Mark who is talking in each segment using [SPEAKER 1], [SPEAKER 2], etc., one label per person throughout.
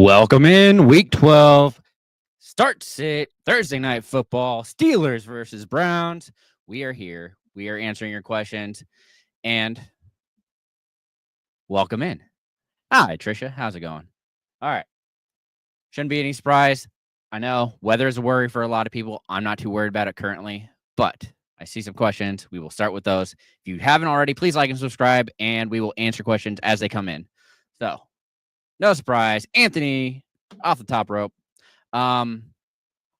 [SPEAKER 1] Welcome in week 12. Start sit Thursday night football. Steelers versus Browns. We are here. We are answering your questions. And welcome in. Hi, Trisha. How's it going? All right. Shouldn't be any surprise. I know weather is a worry for a lot of people. I'm not too worried about it currently, but I see some questions. We will start with those. If you haven't already, please like and subscribe, and we will answer questions as they come in. So, no surprise. Anthony, off the top rope. I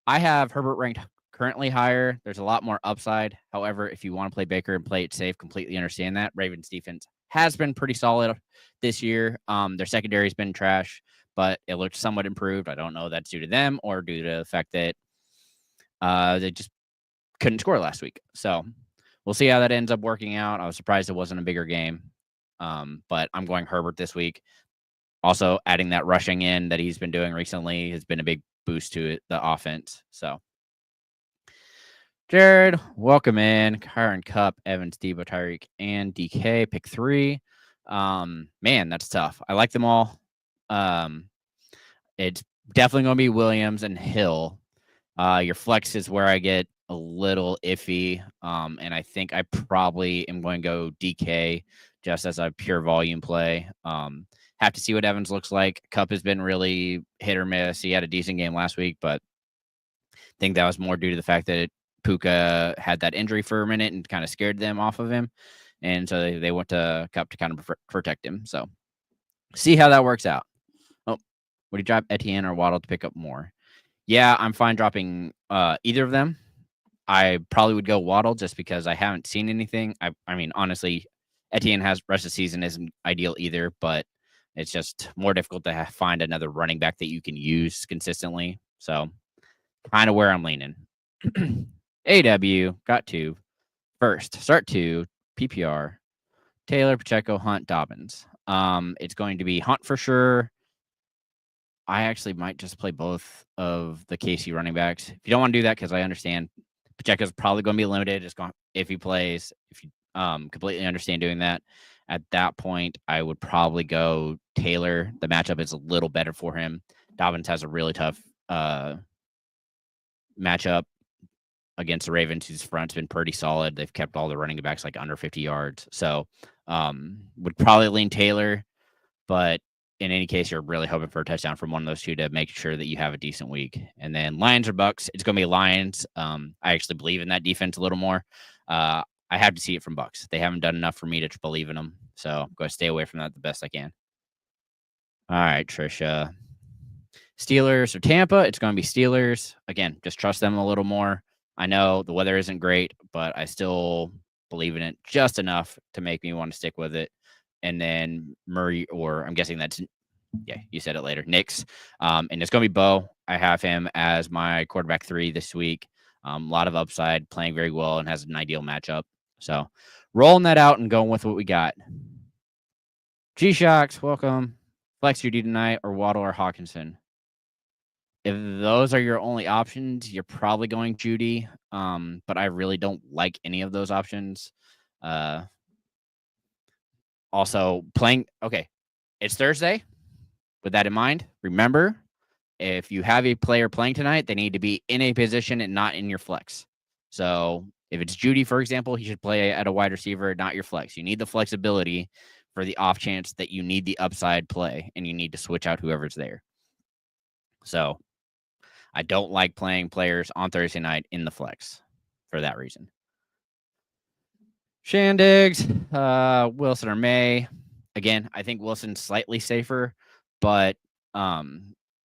[SPEAKER 1] have Herbert ranked currently higher. There's a lot more upside. However, if you want to play Baker and play it safe, completely understand that. Ravens defense has been pretty solid this year. Their secondary has been trash, but it looked somewhat improved. I don't know if that's due to them or due to the fact that they just couldn't score last week. So we'll see how that ends up working out. I was surprised it wasn't a bigger game, but I'm going Herbert this week. Also, adding that rushing in that he's been doing recently has been a big boost to the offense. So, Jared, welcome in. Kyron Cup, Evans, Debo, Tyreek, and DK. Pick 3. Man, that's tough. I like them all. It's definitely going to be Williams and Hill. Your flex is where I get a little iffy. And I think I probably am going to go DK just as a pure volume play. Have to see what Evans looks like. Cup has been really hit or miss. He had a decent game last week, but I think that was more due to the fact that Puka had that injury for a minute and kind of scared them off of him. And so they went to Cup to kind of protect him. So see how that works out. Oh, would you drop Etienne or Waddle to pick up more? Yeah, I'm fine dropping either of them. I probably would go Waddle just because I haven't seen anything. I mean, honestly, Etienne has rest of the season isn't ideal either, but it's just more difficult to find another running back that you can use consistently. So kind of where I'm leaning. AW got 2. First, start 2, PPR, Taylor, Pacheco, Hunt, Dobbins. It's going to be Hunt for sure. I actually might just play both of the KC running backs. If you don't want to do that, because I understand Pacheco's probably going to be limited if he plays. If you completely understand doing that, at that point, I would probably go Taylor. The matchup is a little better for him. Dobbins has a really tough matchup against the Ravens, whose front's been pretty solid. They've kept all the running backs like under 50 yards. So would probably lean Taylor, but in any case, you're really hoping for a touchdown from one of those two to make sure that you have a decent week. And then Lions or Bucks, it's going to be Lions. I actually believe in that defense a little more. I have to see it from Bucks. They haven't done enough for me to believe in them. So I'm going to stay away from that the best I can. All right, Trisha. Steelers or Tampa, it's going to be Steelers. Again, just trust them a little more. I know the weather isn't great, but I still believe in it just enough to make me want to stick with it. And then Murray, or I'm guessing that's, yeah, you said it later, Knicks. And it's going to be Bo. I have him as my quarterback 3 this week. A lot of upside, playing very well, and has an ideal matchup. So rolling that out and going with what we got. G-Shocks, welcome. Flex UD tonight, or Waddle or Hawkinson. If those are your only options, you're probably going Judy. But I really don't like any of those options. Also, playing, okay, it's Thursday. With that in mind, remember, if you have a player playing tonight, they need to be in a position and not in your flex. So if it's Judy, for example, he should play at a wide receiver, not your flex. You need the flexibility for the off chance that you need the upside play and you need to switch out whoever's there. So I don't like playing players on Thursday night in the flex for that reason. Shandigs, Wilson or May. Again, I think Wilson's slightly safer, but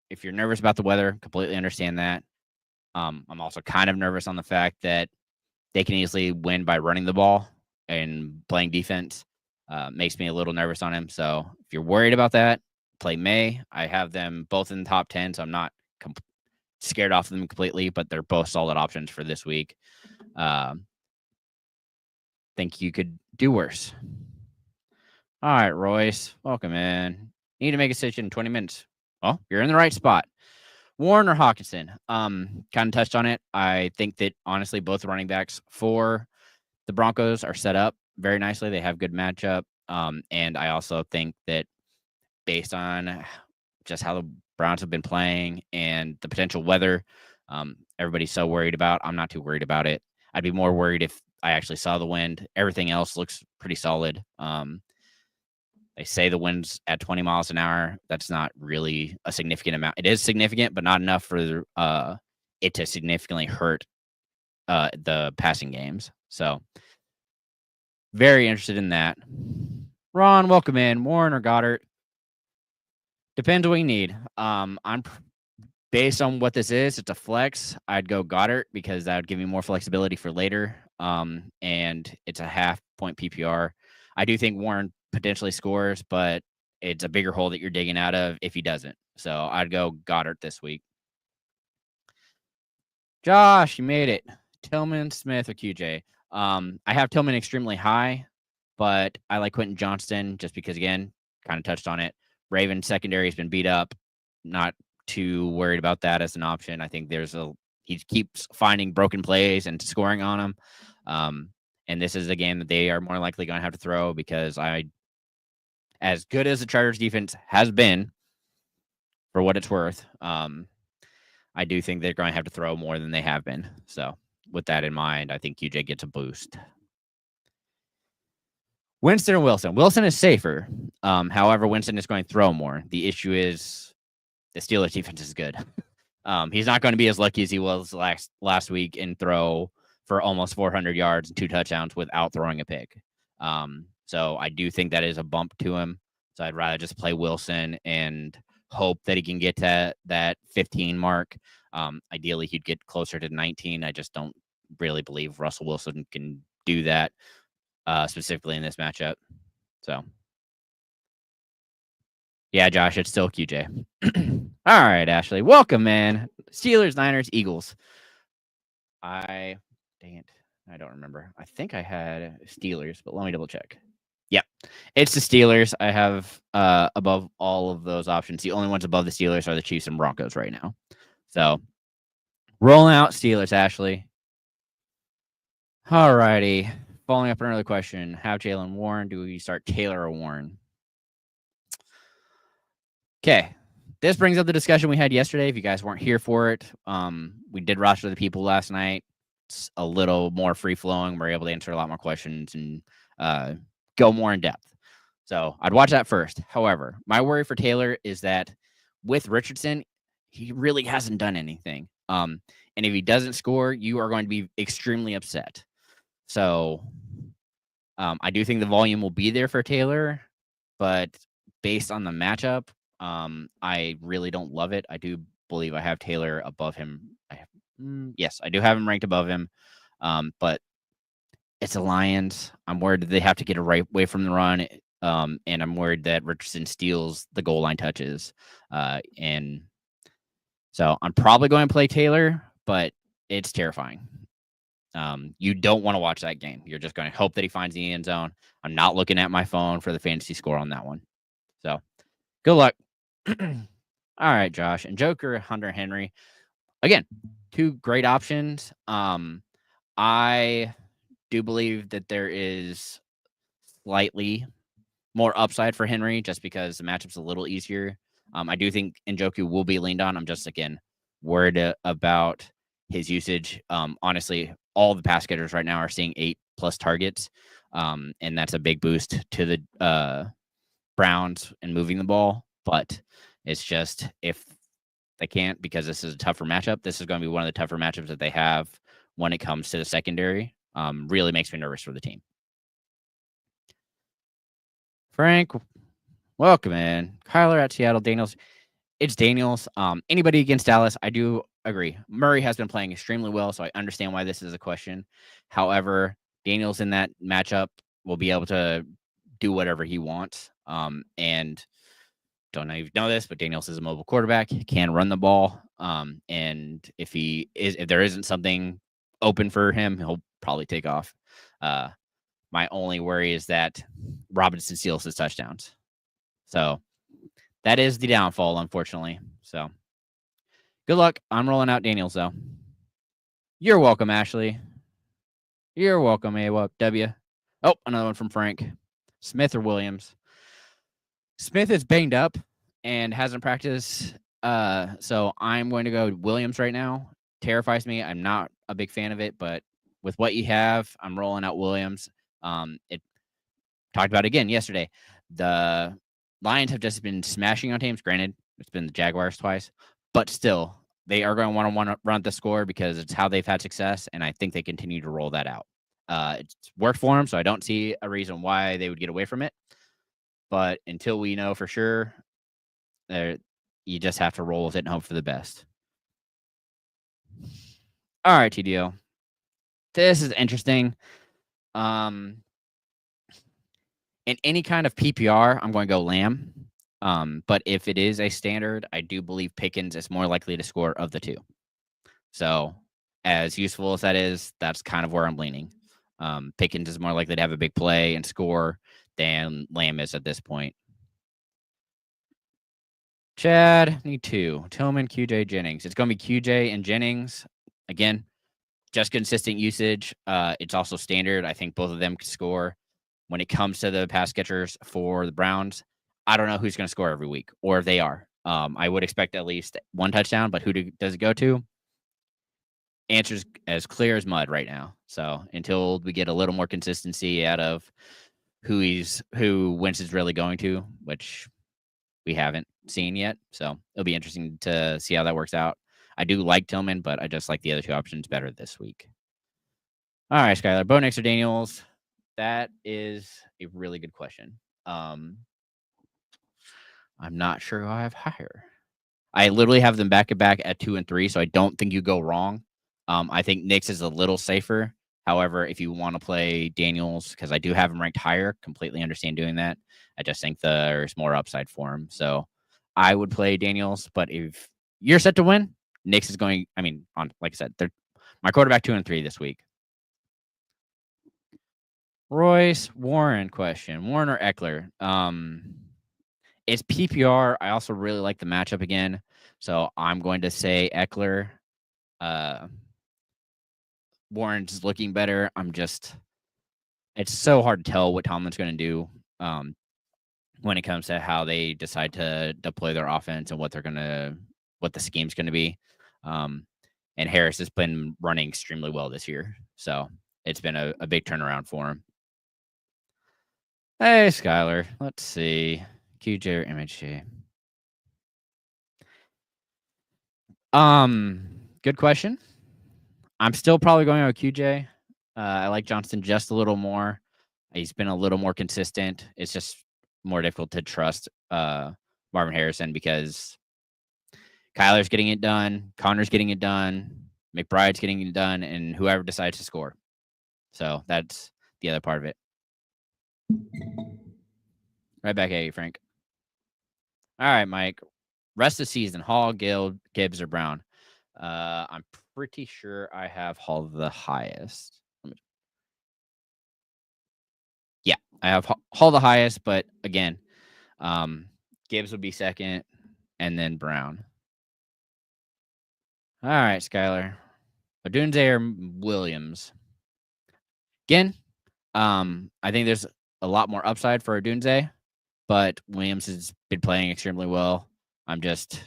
[SPEAKER 1] if you're nervous about the weather, completely understand that. I'm also kind of nervous on the fact that they can easily win by running the ball and playing defense. Makes me a little nervous on him. So if you're worried about that, play May. I have them both in the top 10, so I'm not scared off of them completely, but they're both solid options for this week. Think you could do worse. All right, Royce, welcome in. Need to make a decision in 20 minutes. Well, you're in the right spot. Warren or Hawkinson? Kind of touched on it. I think that, honestly, both running backs for the Broncos are set up very nicely. They have good matchup. And I also think that based on just how the Browns have been playing and the potential weather, everybody's so worried about. I'm not too worried about it. I'd be more worried if I actually saw the wind. Everything else looks pretty solid. They say the wind's at 20 miles an hour. That's not really a significant amount. It is significant, but not enough for it to significantly hurt the passing games. So very interested in that. Ron, welcome in. Warren or Goddard? Depends what you need. I'm based on what this is. It's a flex. I'd go Goddard because that would give me more flexibility for later. And it's a half point PPR. I do think Warren potentially scores, but it's a bigger hole that you're digging out of if he doesn't. So I'd go Goddard this week. Josh, you made it. Tillman, Smith, or QJ? I have Tillman extremely high, but I like Quentin Johnston just because, again, kind of touched on it. Raven secondary has been beat up. Not too worried about that as an option. I think he keeps finding broken plays and scoring on them. And this is a game that they are more likely going to have to throw because as good as the Chargers defense has been, for what it's worth, I do think they're going to have to throw more than they have been. So with that in mind, I think QJ gets a boost. Winston or Wilson? Wilson is safer. However, Winston is going to throw more. The issue is the Steelers defense is good. He's not going to be as lucky as he was last week and throw for almost 400 yards and 2 touchdowns without throwing a pick. So I do think that is a bump to him. So I'd rather just play Wilson and hope that he can get to that 15 mark. Ideally, he'd get closer to 19. I just don't really believe Russell Wilson can do that, specifically in this matchup. So, yeah, Josh, it's still QJ. All right, Ashley. Welcome, man. Steelers, Niners, Eagles. Dang it. I don't remember. I think I had Steelers, but let me double check. Yep. It's the Steelers. I have above all of those options. The only ones above the Steelers are the Chiefs and Broncos right now. So, rolling out Steelers, Ashley. All righty. Following up another question. Have Jalen Warren? Do we start Taylor or Warren? Okay. This brings up the discussion we had yesterday. If you guys weren't here for it, we did roster the people last night. It's a little more free-flowing. We're able to answer a lot more questions and go more in depth. So I'd watch that first. However, my worry for Taylor is that with Richardson, he really hasn't done anything. And if he doesn't score, you are going to be extremely upset. So I do think the volume will be there for Taylor, but based on the matchup, I really don't love it. I do believe I have Taylor above him. Yes, I do have him ranked above him, but it's a Lions. I'm worried that they have to get away from the run, and I'm worried that Richardson steals the goal line touches. And so I'm probably going to play Taylor, but it's terrifying. You don't want to watch that game. You're just going to hope that he finds the end zone. I'm not looking at my phone for the fantasy score on that one. So good luck. All right, Josh. And Joker, Hunter Henry. Again, 2 great options. I do believe that there is slightly more upside for Henry just because the matchup's a little easier. I do think Njoku will be leaned on. I'm just, again, worried about his usage. Honestly, all the pass getters right now are seeing 8+ targets, and that's a big boost to the Browns and moving the ball. But it's just if they can't, because this is a tougher matchup, this is going to be one of the tougher matchups that they have when it comes to the secondary. Really makes me nervous for the team. Frank, welcome in. Kyler at Seattle. Daniels. It's Daniels. Anybody against Dallas, I do agree. Murray has been playing extremely well, so I understand why this is a question. However, Daniels in that matchup will be able to do whatever he wants. And don't know if you know this, but Daniels is a mobile quarterback. He can run the ball. And if there isn't something open for him, he'll probably take off. My only worry is that Robinson steals his touchdowns. So that is the downfall, unfortunately. So good luck. I'm rolling out Daniels, though. You're welcome, Ashley. You're welcome, AWW. Oh, another one from Frank. Smith or Williams? Smith is banged up and hasn't practiced So I'm going to go Williams right now. Terrifies me. I'm not a big fan of it, but with what you have, I'm rolling out Williams. It talked about it again yesterday. The Lions have just been smashing on teams. Granted, it's been the Jaguars twice, but still, they are going to want to run the score because it's how they've had success, and I think they continue to roll that out. It's worked for them, so I don't see a reason why they would get away from it. But until we know for sure, you just have to roll with it and hope for the best. All right, TDO. This is interesting. In any kind of PPR, I'm going to go Lamb. But if it is a standard, I do believe Pickens is more likely to score of the two. So, as useful as that is, that's kind of where I'm leaning. Pickens is more likely to have a big play and score than Lamb is at this point. Chad, need two. Tillman, QJ, Jennings. It's going to be QJ and Jennings. Again, just consistent usage. It's also standard. I think both of them could score. When it comes to the pass catchers for the Browns, I don't know who's going to score every week, or if they are. I would expect at least one touchdown, but who does it go to? Answer's as clear as mud right now. So until we get a little more consistency out of who Wentz is really going to, which we haven't seen yet. So it'll be interesting to see how that works out. I do like Tillman, but I just like the other two options better this week. All right, Skylar. Bo Nix or Daniels? That is a really good question. I'm not sure who I have higher. I literally have them back to back at 2 and 3, so I don't think you go wrong. I think Nix is a little safer. However, if you want to play Daniels, because I do have him ranked higher, completely understand doing that. I just think there's more upside for him. So I would play Daniels, but if you're set to win, Nix is going. I mean, like I said, they're my quarterback 2 and 3 this week. Royce Warren question: Warren or Eckler? It's PPR. I also really like the matchup again, so I'm going to say Eckler. Warren's looking better. It's so hard to tell what Tomlin's going to do when it comes to how they decide to deploy their offense and what the scheme's going to be. And Harris has been running extremely well this year, so it's been a big turnaround for him. Hey, Skylar. Let's see. QJ or MHJ? Good question. I'm still probably going with QJ. I like Johnston just a little more. He's been a little more consistent. It's just more difficult to trust Marvin Harrison because Kyler's getting it done, Connor's getting it done, McBride's getting it done, and whoever decides to score. So that's the other part of it. Right back at you, Frank. All right, Mike. Rest of the season, Hall, Gibbs, or Brown. I'm pretty sure I have Hall the highest. Yeah, I have Hall the highest, but again, Gibbs would be second, and then Brown. All right, Skylar. Odunze or Williams? Again, I think there's a lot more upside for Odunze, but Williams has been playing extremely well. I'm just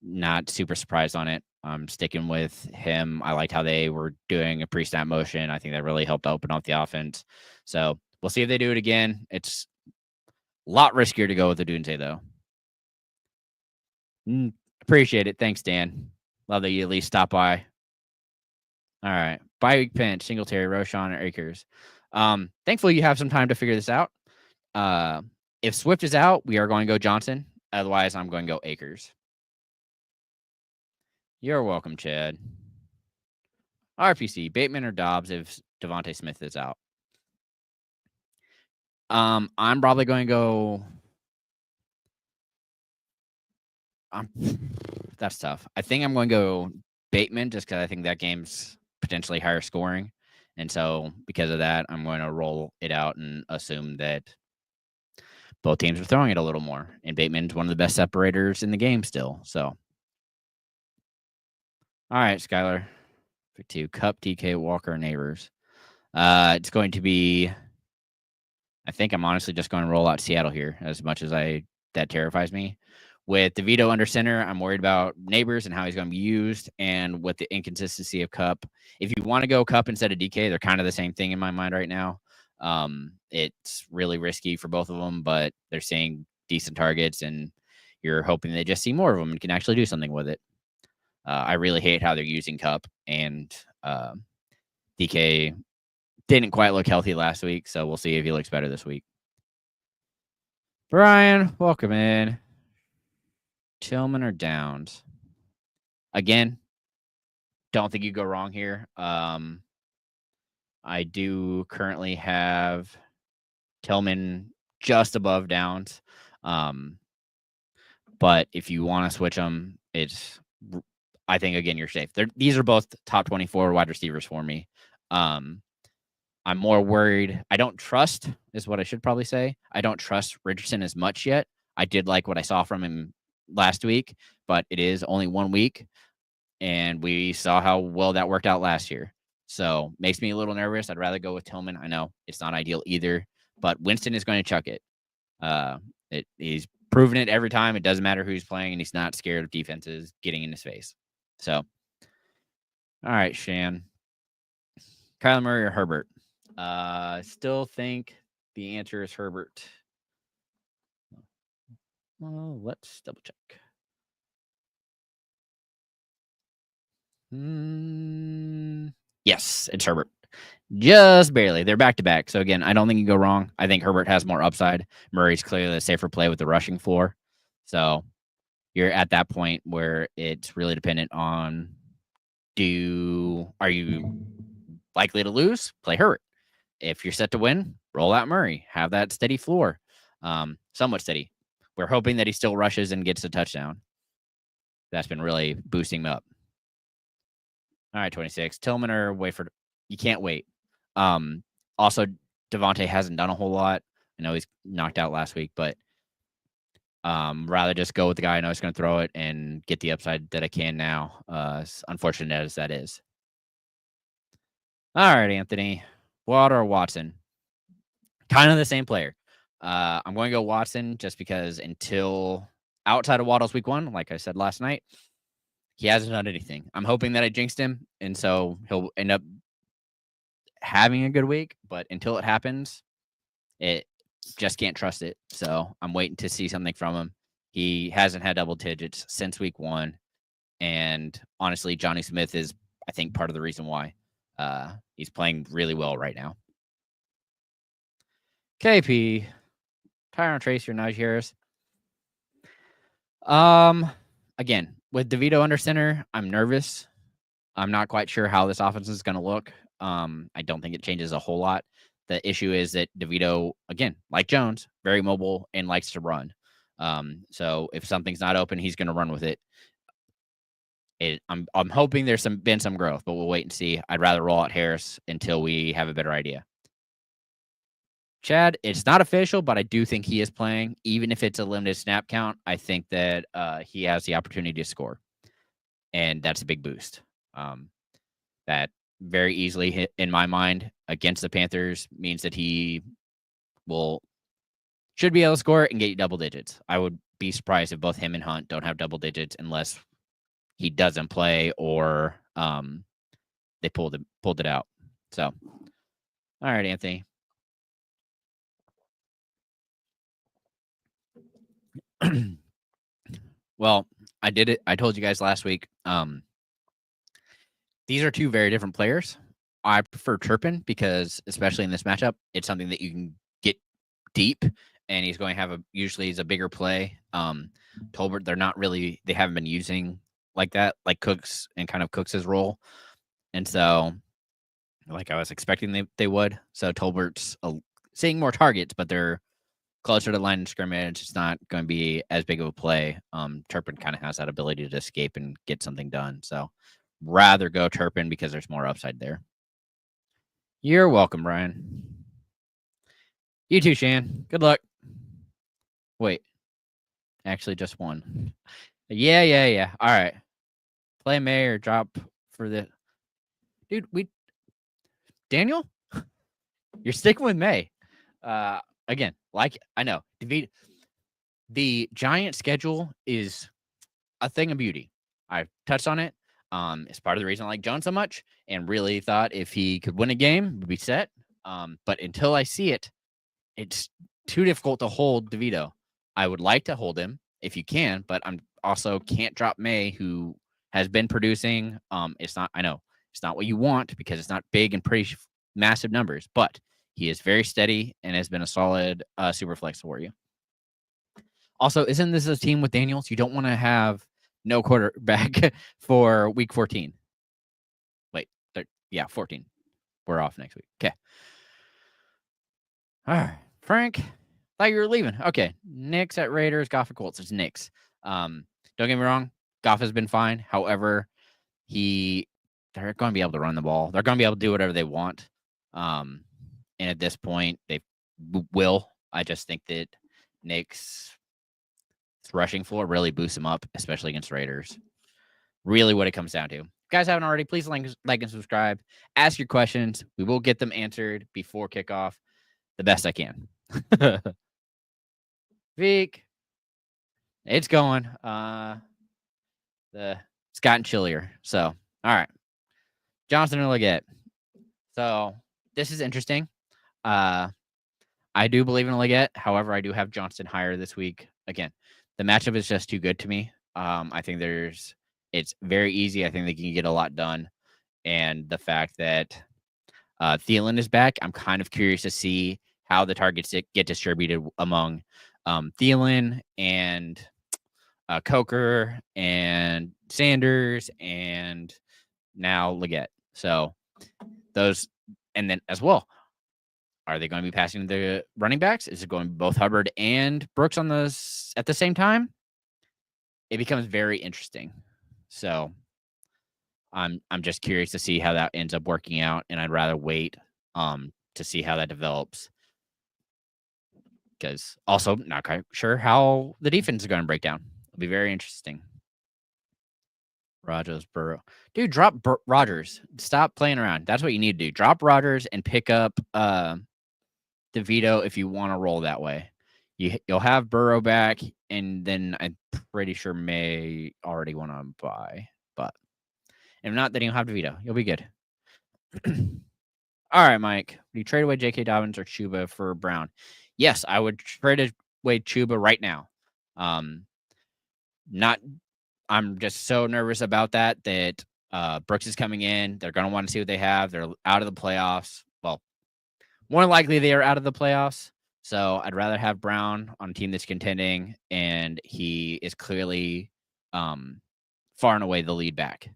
[SPEAKER 1] not super surprised on it. I'm sticking with him. I liked how they were doing a pre-snap motion. I think that really helped open up the offense. So we'll see if they do it again. It's a lot riskier to go with Odunze, though. Appreciate it. Thanks, Dan. Love that you at least stop by. All right. Bye-week pinch, Singletary, Roshan, or Akers. Thankfully, you have some time to figure this out. If Swift is out, we are going to go Johnson. Otherwise, I'm going to go Akers. You're welcome, Chad. RPC, Bateman or Dobbs if Devontae Smith is out. I'm probably going to go. That's tough. I think I'm going to go Bateman just because I think that game's potentially higher scoring. And so because of that, I'm going to roll it out and assume that both teams are throwing it a little more. And Bateman's one of the best separators in the game still. So. All right, Skylar. Pick 2. Cup, DK, Walker, Neighbors. It's going to be. I think I'm honestly just going to roll out Seattle here as much as that terrifies me. With DeVito under center, I'm worried about Neighbors and how he's going to be used, and with the inconsistency of Cup. If you want to go Cup instead of DK, they're kind of the same thing in my mind right now. It's really risky for both of them, but they're seeing decent targets, and you're hoping they just see more of them and can actually do something with it. I really hate how they're using Cup, and DK didn't quite look healthy last week, so we'll see if he looks better this week. Brian, welcome in. Tillman or Downs? Again, don't think you go wrong here. I do currently have Tillman just above Downs. But if you want to switch them, I think, again, you're safe. These are both top 24 wide receivers for me. I'm more worried. I don't trust, is what I should probably say. I don't trust Richardson as much yet. I did like what I saw from him last week, but it is only 1 week, and we saw how well that worked out last year. So makes me a little nervous. I'd rather go with Tillman. I know it's not ideal either, but Winston is going to chuck it. He's proven it every time. It doesn't matter who he's playing, and he's not scared of defenses getting in his face. So, all right, Shan. Kyler Murray or Herbert? Still think the answer is Herbert. Well, let's double check. Yes, it's Herbert. Just barely. They're back to back. So again, I don't think you go wrong. I think Herbert has more upside. Murray's clearly a safer play with the rushing floor. So you're at that point where it's really dependent on, are you likely to lose? Play Herbert. If you're set to win, roll out Murray. Have that steady floor. Somewhat steady. We're hoping that he still rushes and gets a touchdown. That's been really boosting him up. All right, 26. Tillman or Wayford? You can't wait. Also, Devontae hasn't done a whole lot. I know he's knocked out last week, but rather just go with the guy I know is going to throw it and get the upside that I can now, as unfortunate as that is. All right, Anthony. Watt or Watson? Kind of the same player. I'm going to go Watson just because until outside of Waddle's week 1, like I said last night, he hasn't done anything. I'm hoping that I jinxed him, and so he'll end up having a good week. But until it happens, it just can't trust it. So I'm waiting to see something from him. He hasn't had double digits since week 1. And honestly, Johnny Smith is, I think, part of the reason why. He's playing really well right now. KP, Tyron Tracy or Najee Harris. Again, with DeVito under center, I'm nervous. I'm not quite sure how this offense is going to look. I don't think it changes a whole lot. The issue is that DeVito, again, like Jones, very mobile and likes to run. So if something's not open, he's going to run with it. I'm hoping there's been some growth, but we'll wait and see. I'd rather roll out Harris until we have a better idea. Chad, it's not official, but I do think he is playing. Even if it's a limited snap count, I think that he has the opportunity to score. And that's a big boost. That very easily hit, in my mind, against the Panthers means that he should be able to score and get you double digits. I would be surprised if both him and Hunt don't have double digits unless he doesn't play or they pulled it out. So, all right, Anthony. Well, I did it. I told you guys last week. These are two very different players. I prefer Turpin because, especially in this matchup, it's something that you can get deep, and he's going to have usually he's a bigger play. Tolbert, they haven't been using like that, like Cooks and kind of Cooks' role. And so, like I was expecting they would. So Tolbert's seeing more targets, but they're closer to the line of scrimmage. It's not going to be as big of a play. Turpin kind of has that ability to escape and get something done. So rather go Turpin because there's more upside there. You're welcome, Brian. You too, Shan. Good luck. Wait. Actually, just one. Yeah. All right. Play May or drop for the... Dude, Daniel? You're sticking with May. Again, like, I know. The Giants' schedule is a thing of beauty. I've touched on it. It's part of the reason I like Jones so much, and really thought if he could win a game, would be set. But until I see it, it's too difficult to hold DeVito. I would like to hold him if you can, but I'm also can't drop May, who has been producing. It's not. I know it's not what you want because it's not big and pretty massive numbers, but he is very steady and has been a solid super flex for you. Also, isn't this a team with Daniels? You don't want to have no quarterback for week 14. Wait, 14. We're off next week. Okay. All right. Frank, thought you were leaving. Okay. Knicks at Raiders, Goff at Colts. It's Knicks. Don't get me wrong. Goff has been fine. However, they're going to be able to run the ball. They're going to be able to do whatever they want. And at this point, they will. I just think that Knicks' rushing floor really boosts them up, especially against Raiders. Really what it comes down to. If you guys haven't already, please like and subscribe. Ask your questions. We will get them answered before kickoff the best I can. Veek. It's going. It's gotten chillier. So, all right. Johnson and Leggett. So, this is interesting. I do believe in Leggett. However, I do have Johnson higher this week. Again, the matchup is just too good to me. I think it's very easy. I think they can get a lot done. And the fact that Thielen is back, I'm kind of curious to see how the targets get distributed among Thielen and Coker and Sanders and now Leggett. So those, and then as well, are they going to be passing the running backs? Is it going to be both Hubbard and Brooks at the same time? It becomes very interesting. So I'm just curious to see how that ends up working out, and I'd rather wait to see how that develops. Because also not quite sure how the defense is going to break down. It'll be very interesting. Rodgers, Burrow. Dude, drop Rodgers. Stop playing around. That's what you need to do. Drop Rodgers and pick up DeVito if you want to roll that way. You'll have Burrow back, and then I'm pretty sure May already want to buy. But if not, then you'll have DeVito. You'll be good. All right, Mike. Would you trade away J.K. Dobbins or Chuba for Brown? Yes, I would trade away Chuba right now. I'm just so nervous about that Brooks is coming in. They're going to want to see what they have. They're out of the playoffs. Well, more likely they are out of the playoffs. So I'd rather have Brown on a team that's contending, and he is clearly far and away the lead back.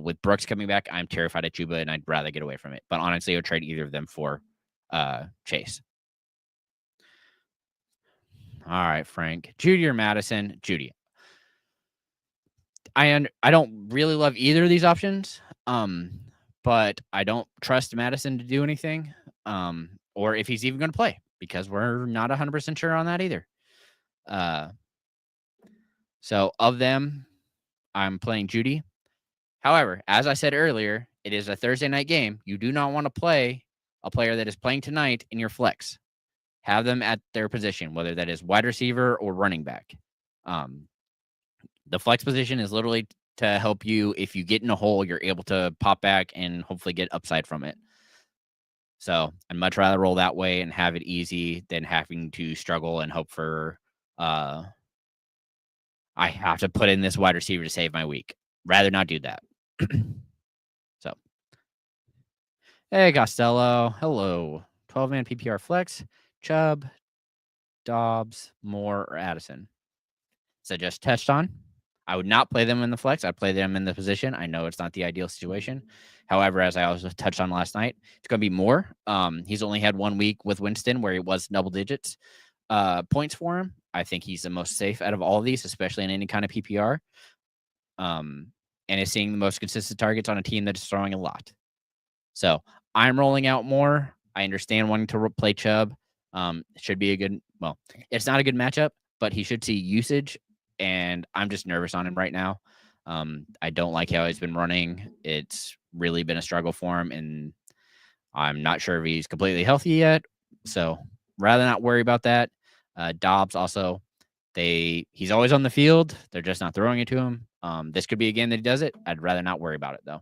[SPEAKER 1] With Brooks coming back, I'm terrified of Chuba, and I'd rather get away from it. But honestly, I would trade either of them for Chase. All right, Frank. Judy or Madison? Judy. I don't really love either of these options, but I don't trust Madison to do anything, or if he's even going to play, because we're not 100% sure on that either. So of them, I'm playing Judy. However, as I said earlier, it is a Thursday night game. You do not want to play a player that is playing tonight in your flex. Have them at their position, whether that is wide receiver or running back. The flex position is literally to help you. If you get in a hole, you're able to pop back and hopefully get upside from it. So I'd much rather roll that way and have it easy than having to struggle and hope for I have to put in this wide receiver to save my week. Rather not do that. So, hey, Costello. Hello. 12-man PPR flex. Chubb, Dobbs, Moore, or Addison. So just touched on. I would not play them in the flex. I'd play them in the position. I know it's not the ideal situation. However, as I also touched on last night, it's going to be Moore. He's only had 1 week with Winston where he was double digits points for him. I think he's the most safe out of all of these, especially in any kind of PPR. And is seeing the most consistent targets on a team that is throwing a lot. So I'm rolling out Moore. I understand wanting to play Chubb. Should be it's not a good matchup, but he should see usage, and I'm just nervous on him right now. I don't like how he's been running. It's really been a struggle for him, and I'm not sure if he's completely healthy yet. So rather not worry about that. Dobbs also, He's always on the field. They're just not throwing it to him. This could be a game that he does it. I'd rather not worry about it though.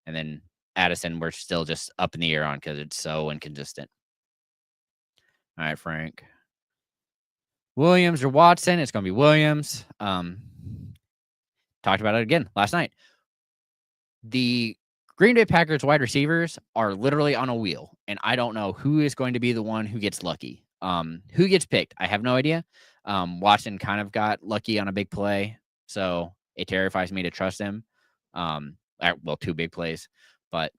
[SPEAKER 1] And then Addison, we're still just up in the air on because it's so inconsistent. All right, Frank. Williams or Watson? It's going to be Williams. Talked about it again last night. The Green Bay Packers wide receivers are literally on a wheel, and I don't know who is going to be the one who gets lucky. Who gets picked? I have no idea. Watson kind of got lucky on a big play, so it terrifies me to trust him. Well, 2 big plays, but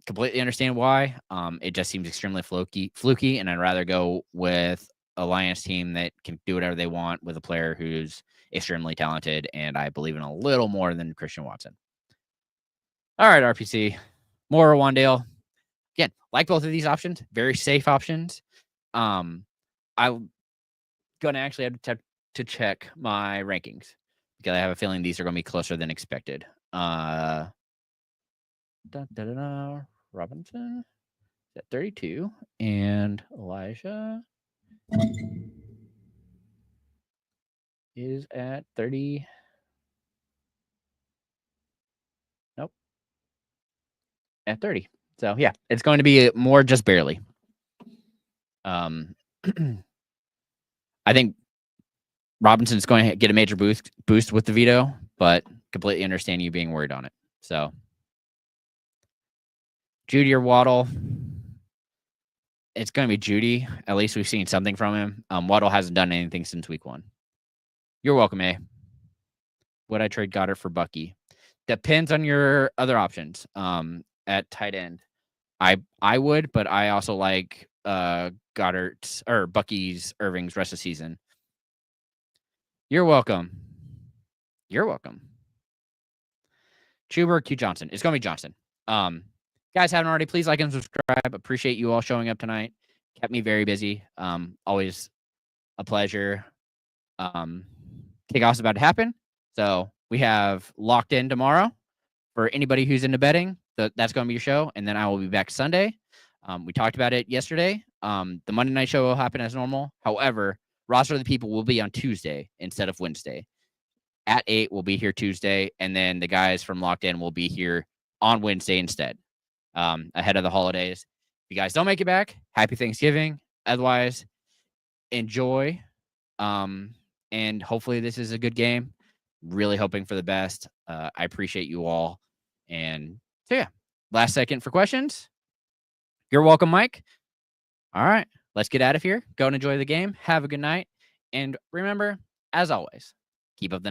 [SPEAKER 1] completely understand why. It just seems extremely fluky, and I'd rather go with a Lions team that can do whatever they want with a player who's extremely talented, and I believe in a little more than Christian Watson. All right, RPC. More Wandale. Again, like both of these options, very safe options. I'm going to actually have to check my rankings because I have a feeling these are going to be closer than expected. Robinson is at 32, and Elijah is at 30. Nope. At 30. So, yeah, it's going to be more just barely. I think Robinson's going to get a major boost with the veto, but completely understand you being worried on it. So, Judy or Waddle? It's going to be Judy. At least we've seen something from him. Waddle hasn't done anything since week 1. You're welcome, A. Would I trade Goddard for Bucky? Depends on your other options. At tight end, I would, but I also like Goddard's or Bucky's Irving's rest of the season. You're welcome. You're welcome. Chuber, Q Johnson. It's going to be Johnson. Guys, haven't already, please like and subscribe. Appreciate you all showing up tonight. Kept me very busy. Always a pleasure. Kickoff's about to happen. So we have Locked In tomorrow for anybody who's into betting. That's going to be your show. And then I will be back Sunday. We talked about it yesterday. The Monday night show will happen as normal. However, Roster of the People will be on Tuesday instead of Wednesday. At 8, we'll be here Tuesday. And then the guys from Locked In will be here on Wednesday instead, ahead of the holidays. If you guys don't make it back, happy Thanksgiving. Otherwise, enjoy. And hopefully this is a good game. Really hoping for the best. I appreciate you all. And so, yeah, last second for questions. You're welcome, Mike. All right, let's get out of here. Go and enjoy the game. Have a good night. And remember, as always, keep up the